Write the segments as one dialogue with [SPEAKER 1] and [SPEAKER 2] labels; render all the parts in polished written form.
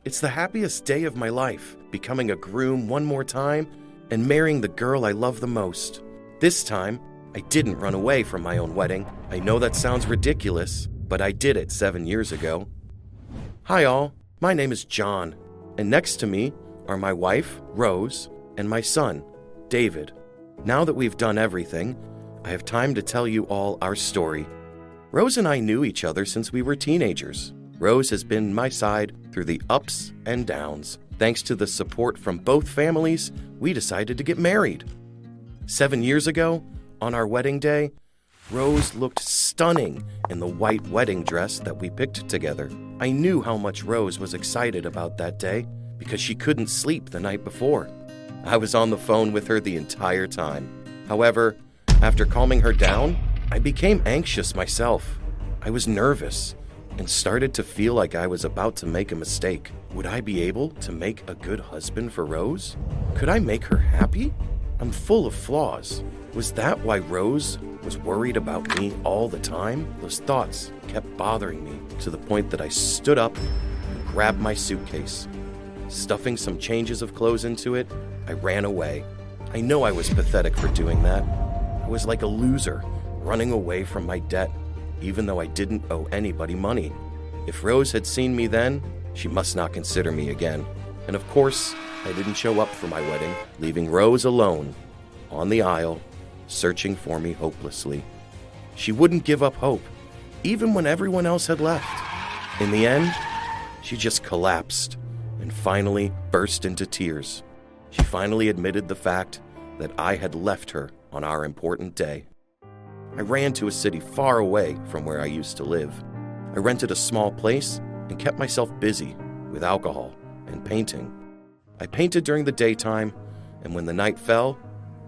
[SPEAKER 1] It's the happiest day of my life, becoming a groom one more time and marrying the girl I love the most. This time, I didn't run away from my own wedding. I know that sounds ridiculous, but I did it 7 years ago. Hi all, my name is John, and next to me are my wife, Rose, and my son, David. Now that we've done everything, I have time to tell you all our story. Rose and I knew each other since we were teenagers. Rose has been my side through the ups and downs. Thanks to the support from both families, we decided to get married. 7 years ago, on our wedding day, Rose looked stunning in the white wedding dress that we picked together. I knew how much Rose was excited about that day because she couldn't sleep the night before. I was on the phone with her the entire time. However, after calming her down, I became anxious myself. I was nervous and started to feel like I was about to make a mistake. Would I be able to make a good husband for Rose? Could I make her happy? I'm full of flaws. Was that why Rose was worried about me all the time? Those thoughts kept bothering me to the point that I stood up and grabbed my suitcase. Stuffing some changes of clothes into it, I ran away. I know I was pathetic for doing that. I was like a loser, running away from my debt, even though I didn't owe anybody money. If Rose had seen me then, she must not consider me again. And of course, I didn't show up for my wedding, leaving Rose alone on the aisle, searching for me hopelessly. She wouldn't give up hope, even when everyone else had left. In the end, she just collapsed and finally burst into tears. She finally admitted the fact that I had left her on our important day. I ran to a city far away from where I used to live. I rented a small place and kept myself busy with alcohol and painting. I painted during the daytime, and when the night fell,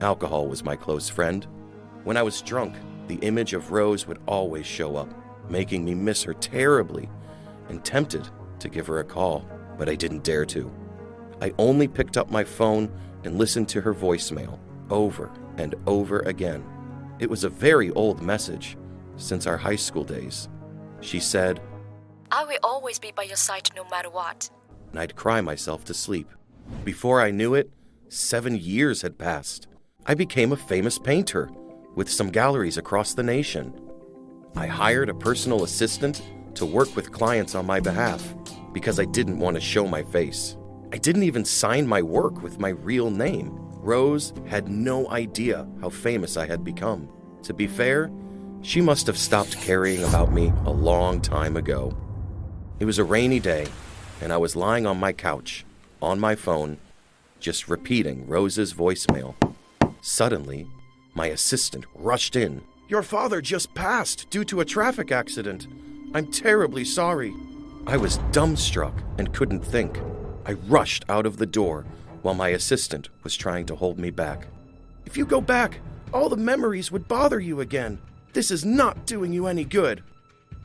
[SPEAKER 1] alcohol was my close friend. When I was drunk, the image of Rose would always show up, making me miss her terribly and tempted to give her a call, but I didn't dare to. I only picked up my phone and listened to her voicemail over and over again. It was a very old message since our high school days. She said,
[SPEAKER 2] "I will always be by your side no matter what."
[SPEAKER 1] And I'd cry myself to sleep. Before I knew it, 7 years had passed. I became a famous painter with some galleries across the nation. I hired a personal assistant to work with clients on my behalf because I didn't want to show my face. I didn't even sign my work with my real name. Rose had no idea how famous I had become. To be fair, she must have stopped caring about me a long time ago. It was a rainy day, and I was lying on my couch, on my phone, just repeating Rose's voicemail. Suddenly, my assistant rushed in. "Your father just passed due to a traffic accident. I'm terribly sorry." I was dumbstruck and couldn't think. I rushed out of the door while my assistant was trying to hold me back. "If you go back, all the memories would bother you again. This is not doing you any good."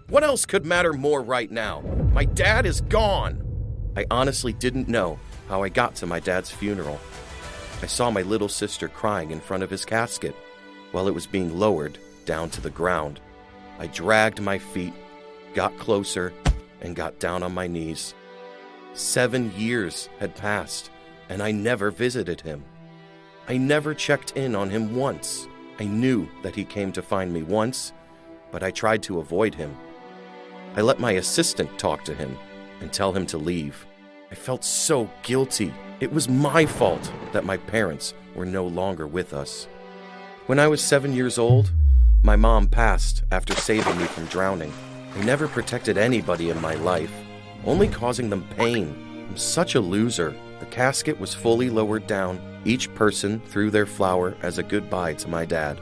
[SPEAKER 1] What else could matter more right now? My dad is gone. I honestly didn't know how I got to my dad's funeral. I saw my little sister crying in front of his casket while it was being lowered down to the ground. I dragged my feet, got closer, and got down on my knees. 7 years had passed, and I never visited him. I never checked in on him once. I knew that he came to find me once, but I tried to avoid him. I let my assistant talk to him and tell him to leave. I felt so guilty. It was my fault that my parents were no longer with us. When I was 7 years old, my mom passed after saving me from drowning. I never protected anybody in my life, only causing them pain. I'm such a loser. The casket was fully lowered down. Each person threw their flower as a goodbye to my dad.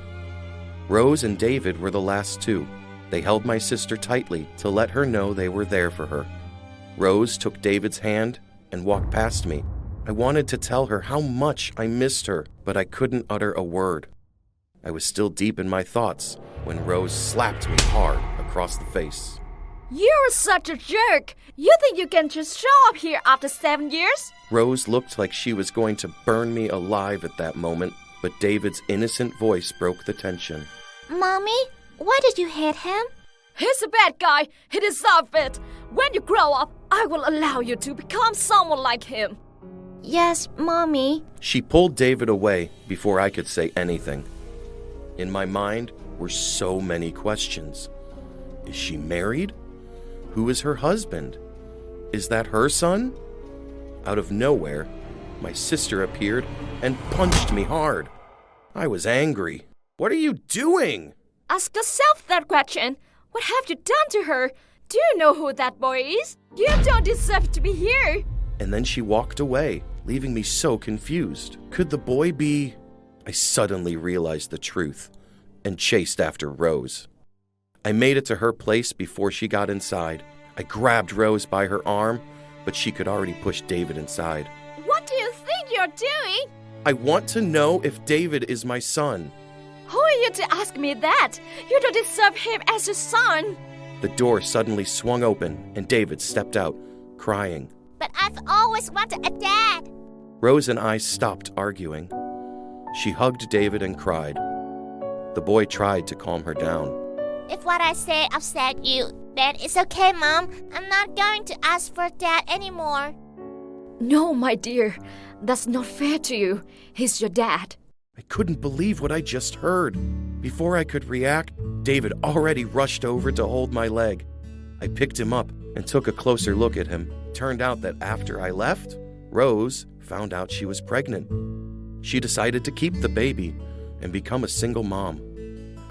[SPEAKER 1] Rose and David were the last two. They held my sister tightly to let her know they were there for her. Rose took David's hand and walked past me. I wanted to tell her how much I missed her, but I couldn't utter a word. I was still deep in my thoughts when Rose slapped me hard across the face.
[SPEAKER 3] "You're such a jerk! You think you can just show up here after 7 years?
[SPEAKER 1] Rose looked like she was going to burn me alive at that moment, but David's innocent voice broke the tension.
[SPEAKER 4] Mommy, why did you hit him?
[SPEAKER 3] He's a bad guy. He deserved it. When you grow up, I will allow you to become someone like him.
[SPEAKER 2] Yes, Mommy.
[SPEAKER 1] She pulled David away before I could say anything. In my mind were so many questions. Is she married? Who is her husband? Is that her son? Out of nowhere, my sister appeared and punched me hard. I was angry. What are you doing?
[SPEAKER 3] Ask yourself that question. What have you done to her? Do you know who that boy is? You don't deserve to be here.
[SPEAKER 1] And then she walked away, leaving me so confused. Could the boy be... I suddenly realized the truth and chased after Rose. I made it to her place before she got inside. I grabbed Rose by her arm, but she could already push David inside.
[SPEAKER 3] What do you think you're doing?
[SPEAKER 1] I want to know if David is my son.
[SPEAKER 3] Who are you to ask me that? You don't deserve him as your son.
[SPEAKER 1] The door suddenly swung open and David stepped out, crying.
[SPEAKER 4] But I've always wanted a dad.
[SPEAKER 1] Rose and I stopped arguing. She hugged David and cried. The boy tried to calm her down.
[SPEAKER 4] If what I say upset you, then it's okay, Mom. I'm not going to ask for dad anymore.
[SPEAKER 3] No, my dear. That's not fair to you. He's your dad.
[SPEAKER 1] I couldn't believe what I just heard. Before I could react, David already rushed over to hold my leg. I picked him up and took a closer look at him. Turned out that after I left, Rose found out she was pregnant. She decided to keep the baby and become a single mom.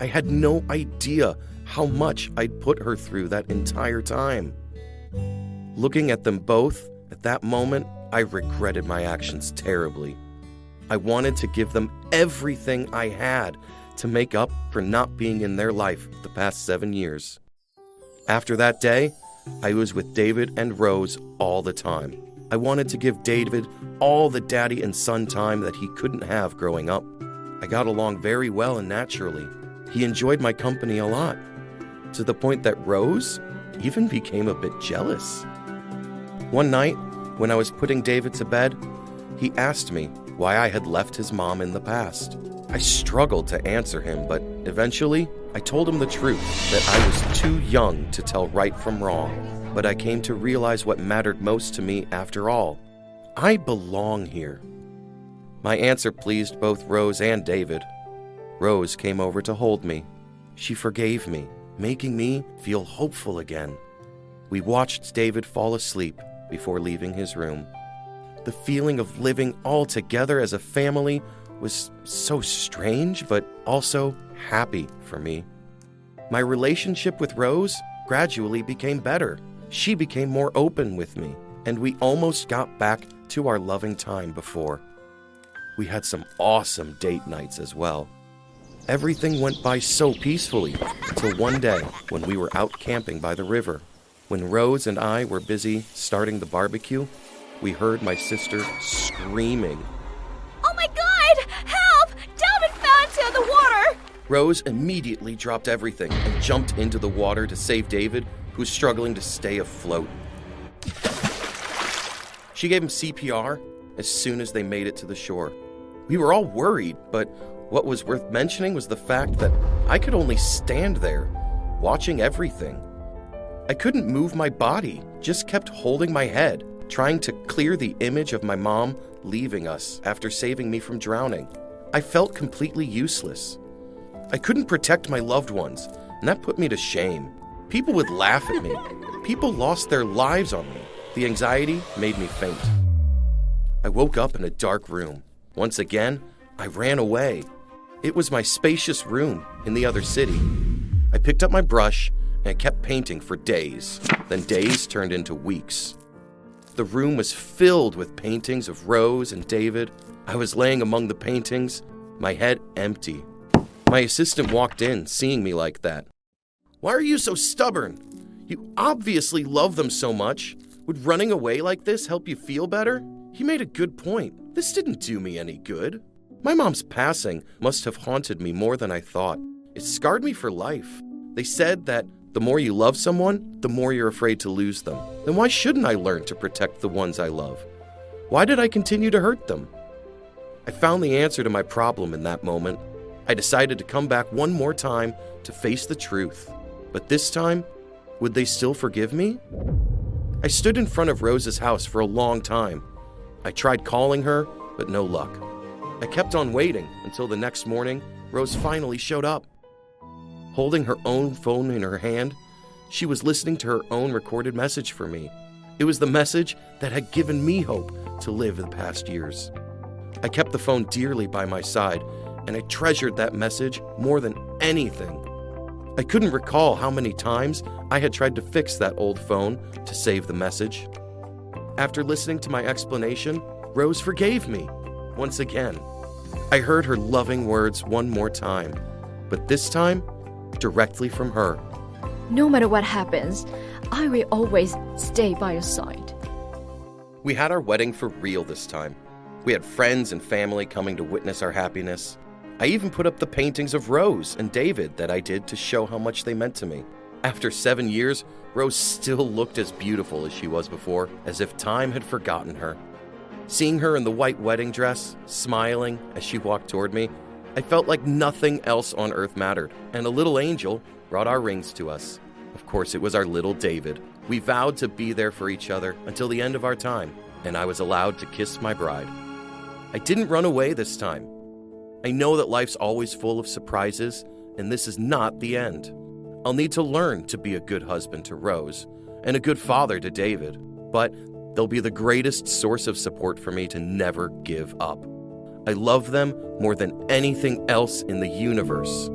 [SPEAKER 1] I had no idea how much I'd put her through that entire time. Looking at them both, at that moment, I regretted my actions terribly. I wanted to give them everything I had to make up for not being in their life the past 7 years. After that day, I was with David and Rose all the time. I wanted to give David all the daddy and son time that he couldn't have growing up. I got along very well and naturally. He enjoyed my company a lot, to the point that Rose even became a bit jealous. One night, when I was putting David to bed, he asked me why I had left his mom in the past. I struggled to answer him, but eventually, I told him the truth, that I was too young to tell right from wrong. But I came to realize what mattered most to me after all. I belong here. My answer pleased both Rose and David. Rose came over to hold me. She forgave me, making me feel hopeful again. We watched David fall asleep before leaving his room. The feeling of living all together as a family was so strange, but also happy for me. My relationship with Rose gradually became better. She became more open with me, and we almost got back to our loving time before. We had some awesome date nights as well. Everything went by so peacefully till one day when we were out camping by the river. When Rose and I were busy starting the barbecue, we heard my sister screaming.
[SPEAKER 3] Oh my God! Help! David fell into the water!
[SPEAKER 1] Rose immediately dropped everything and jumped into the water to save David, who was struggling to stay afloat. She gave him CPR as soon as they made it to the shore. We were all worried, but what was worth mentioning was the fact that I could only stand there, watching everything. I couldn't move my body, just kept holding my head, trying to clear the image of my mom leaving us after saving me from drowning. I felt completely useless. I couldn't protect my loved ones, and that put me to shame. People would laugh at me. People lost their lives on me. The anxiety made me faint. I woke up in a dark room. Once again, I ran away. It was my spacious room in the other city. I picked up my brush and kept painting for days. Then days turned into weeks. The room was filled with paintings of Rose and David. I was laying among the paintings, my head empty. My assistant walked in, seeing me like that. Why are you so stubborn? You obviously love them so much. Would running away like this help you feel better? He made a good point. This didn't do me any good. My mom's passing must have haunted me more than I thought. It scarred me for life. They said that the more you love someone, the more you're afraid to lose them. Then why shouldn't I learn to protect the ones I love? Why did I continue to hurt them? I found the answer to my problem in that moment. I decided to come back one more time to face the truth. But this time, would they still forgive me? I stood in front of Rose's house for a long time. I tried calling her, but no luck. I kept on waiting until the next morning, Rose finally showed up. Holding her own phone in her hand, she was listening to her own recorded message for me. It was the message that had given me hope to live the past years. I kept the phone dearly by my side, and I treasured that message more than anything. I couldn't recall how many times I had tried to fix that old phone to save the message. After listening to my explanation, Rose forgave me once again. I heard her loving words one more time, but this time, directly from her.
[SPEAKER 3] No matter what happens, I will always stay by your side.
[SPEAKER 1] We had our wedding for real this time. We had friends and family coming to witness our happiness. I even put up the paintings of Rose and David that I did to show how much they meant to me. After 7 years, Rose still looked as beautiful as she was before, as if time had forgotten her. Seeing her in the white wedding dress, smiling as she walked toward me, I felt like nothing else on earth mattered, and a little angel brought our rings to us. Of course, it was our little David. We vowed to be there for each other until the end of our time, and I was allowed to kiss my bride. I didn't run away this time. I know that life's always full of surprises, and this is not the end. I'll need to learn to be a good husband to Rose and a good father to David, but they'll be the greatest source of support for me to never give up. I love them more than anything else in the universe.